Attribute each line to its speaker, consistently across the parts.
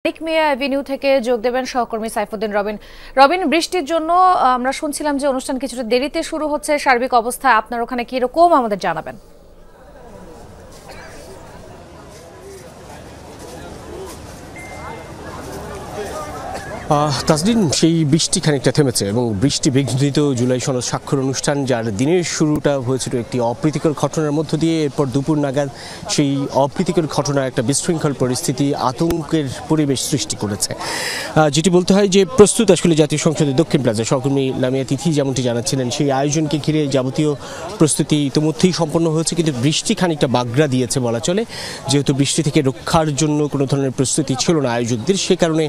Speaker 1: মানিক মিয়া avenue থেকে যোগ দেবেন সহকর্মী সাইফুদ্দিন রবিন। রবিন, বৃষ্টির জন্য আমরা শুনছিলাম যে অনুষ্ঠান কিছুটা দেরিতে শুরু হচ্ছে। সার্বিক অবস্থা আপনার ওখানে কি রকম আমাদের জানাবেন।
Speaker 2: তাসদিন, সেই বৃষ্টি খানিকটা থেমেছে এবং বৃষ্টি বিঘ্নিত জুলাই সনদ স্বাক্ষর অনুষ্ঠান, যার দিনের শুরুটা হয়েছিল একটি অপ্রীতিকর ঘটনার মধ্য দিয়ে। এরপর দুপুর নাগাদ সেই অপ্রীতিকর ঘটনা একটা বিশৃঙ্খল পরিস্থিতি, আতঙ্কের পরিবেশ সৃষ্টি করেছে। যেটি বলতে হয় যে প্রস্তুত আসলে জাতীয় সংসদের দক্ষিণ প্লাজা। সহকর্মী লামিয়া তিথি যেমনটি জানাচ্ছিলেন, সেই আয়োজনকে ঘিরে যাবতীয় প্রস্তুতি ইতিমধ্যেই সম্পন্ন হয়েছে, কিন্তু বৃষ্টি খানিকটা বাগড়া দিয়েছে বলা চলে। যেহেতু বৃষ্টি থেকে রক্ষার জন্য কোনো ধরনের প্রস্তুতি ছিল না আয়োজকদের, সে কারণে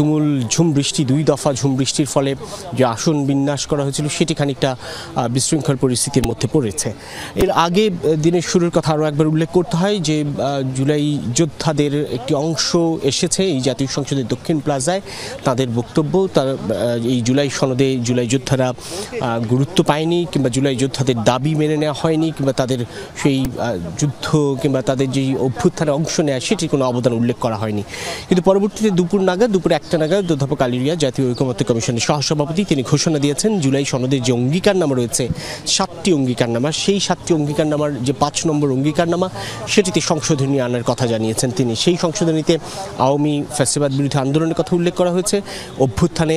Speaker 2: তুমুল ঝুম বৃষ্টি, দুই দফা ঝুম বৃষ্টির ফলে যে আসন বিন্যাস করা হয়েছিল সেটি খানিকটা বিশৃঙ্খল পরিস্থিতির মধ্যে পড়েছে। এর আগে দিনের শুরুর কথা আরও একবার উল্লেখ করতে হয় যে জুলাই যোদ্ধাদের একটি অংশ এসেছে এই জাতীয় সংসদের দক্ষিণ প্লাজায়। তাদের বক্তব্য, তার এই জুলাই সনদে জুলাই যোদ্ধারা গুরুত্ব পায়নি, কিংবা জুলাই যোদ্ধাদের দাবি মেনে নেওয়া হয়নি, কিংবা তাদের সেই যুদ্ধ কিংবা তাদের যেই অভ্যুত্থানে অংশ নেওয়া সেটির কোনো অবদান উল্লেখ করা হয়নি। কিন্তু পরবর্তীতে দুপুর 1টা নাগাদ অধ্যাপক আলী রিয়া, জাতীয় ঐকমত্য কমিশনের সহসভাপতি, তিনি ঘোষণা দিয়েছেন জুলাই সনদের যে অঙ্গীকারনামা রয়েছে 7টি অঙ্গীকারনামা, সেই 7টি অঙ্গীকারনামার যে 5 নম্বর অঙ্গীকারনামা সেটিতে সংশোধনী আনার কথা জানিয়েছেন তিনি। সেই সংশোধনীতে আওয়ামী ফ্যাসিবাদ বিরোধী আন্দোলনের কথা উল্লেখ করা হয়েছে, অভ্যুত্থানে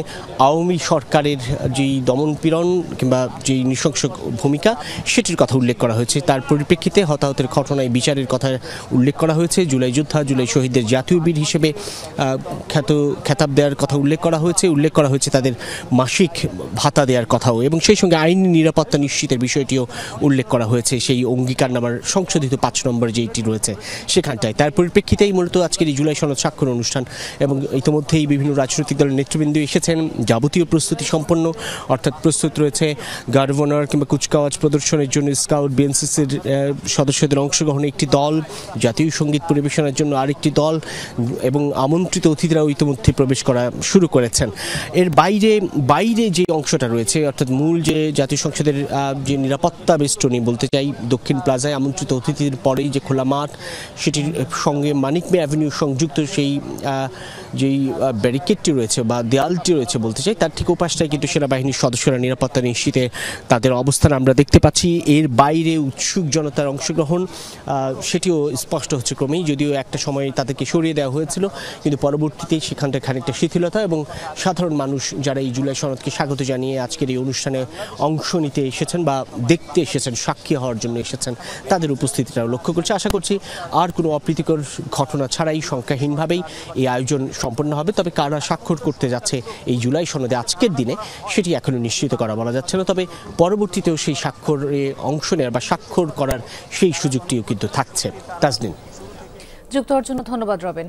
Speaker 2: আওয়ামী সরকারের যেই দমনপীড়ন কিংবা যেই নৃশংস ভূমিকা সেটির কথা উল্লেখ করা হয়েছে। তার পরিপ্রেক্ষিতে হতাহতের ঘটনায় বিচারের কথা উল্লেখ করা হয়েছে। জুলাই যোদ্ধা, জুলাই শহীদদের জাতীয় বীর হিসেবে খেতাব দেওয়ার কথা উল্লেখ করা হয়েছে তাদের মাসিক ভাতা দেওয়ার কথাও, এবং সেই সঙ্গে আইনি নিরাপত্তা নিশ্চিতের বিষয়টিও উল্লেখ করা হয়েছে সেই অঙ্গীকারনামার সংশোধিত 5 নম্বর যেটি রয়েছে সেখানটায়। তার পরিপ্রেক্ষিতেই মূলত আজকের এই জুলাই সনদ স্বাক্ষর অনুষ্ঠান, এবং ইতিমধ্যেই বিভিন্ন রাজনৈতিক দলের নেতৃবৃন্দ এসেছেন। যাবতীয় প্রস্তুতি সম্পন্ন, অর্থাৎ প্রস্তুত রয়েছে গার্ড অফ অনার কিংবা কুচকাওয়াজ প্রদর্শনের জন্য স্কাউট, বিএনসিসির সদস্যদের অংশগ্রহণে একটি দল, জাতীয় সঙ্গীত পরিবেশনের জন্য আরেকটি দল, এবং আমন্ত্রিত অতিথিরাও ইতিমধ্যে প্রবেশ করা শুরু করেছেন। এর বাইরে যে অংশটা রয়েছে, অর্থাৎ মূল যে জাতীয় সংসদের যে নিরাপত্তা বেষ্টনী বলতে চাই, দক্ষিণ প্লাজায় আমন্ত্রিত অতিথিদের পরেই যে খোলা মাঠ, সেটির সঙ্গে মানিক মিয়া অ্যাভিনিউ সংযুক্ত সেই যেই ব্যারিকেডটি রয়েছে বা দেয়ালটি রয়েছে বলতে চাই, তার ঠিক ওপাশটায় কিন্তু সেনাবাহিনীর সদস্যরা নিরাপত্তা নিশ্চিতে তাদের অবস্থান আমরা দেখতে পাচ্ছি। এর বাইরে উৎসুক জনতার অংশগ্রহণ সেটিও স্পষ্ট হচ্ছে ক্রমেই, যদিও একটা সময় তাদেরকে সরিয়ে দেওয়া হয়েছিল, কিন্তু পরবর্তীতে সেখানটা খানিকটা শিথিলতা, এবং সাধারণ মানুষ যারা এই জুলাই সনদকে স্বাগত জানিয়ে আজকের এই অনুষ্ঠানে অংশ নিতে এসেছেন বা দেখতে এসেছেন, সাক্ষী হওয়ার জন্য এসেছেন, তাদের উপস্থিতিটাও লক্ষ্য করছি। আশা করছি আর কোনো অপ্রীতিকর ঘটনা ছাড়াই সংখ্যাহীনভাবেই এই আয়োজন সম্পন্ন হবে। তবে কারা স্বাক্ষর করতে যাচ্ছে এই জুলাই সনদে আজকের দিনে সেটি এখনো নিশ্চিত করা বলা যাচ্ছে না, তবে পরবর্তীতেও সেই স্বাক্ষরে অংশ নেওয়ার বা স্বাক্ষর করার সেই সুযোগটিও কিন্তু থাকছে। তাসনিম,
Speaker 1: যুক্ত হওয়ার জন্য ধন্যবাদ রবিন।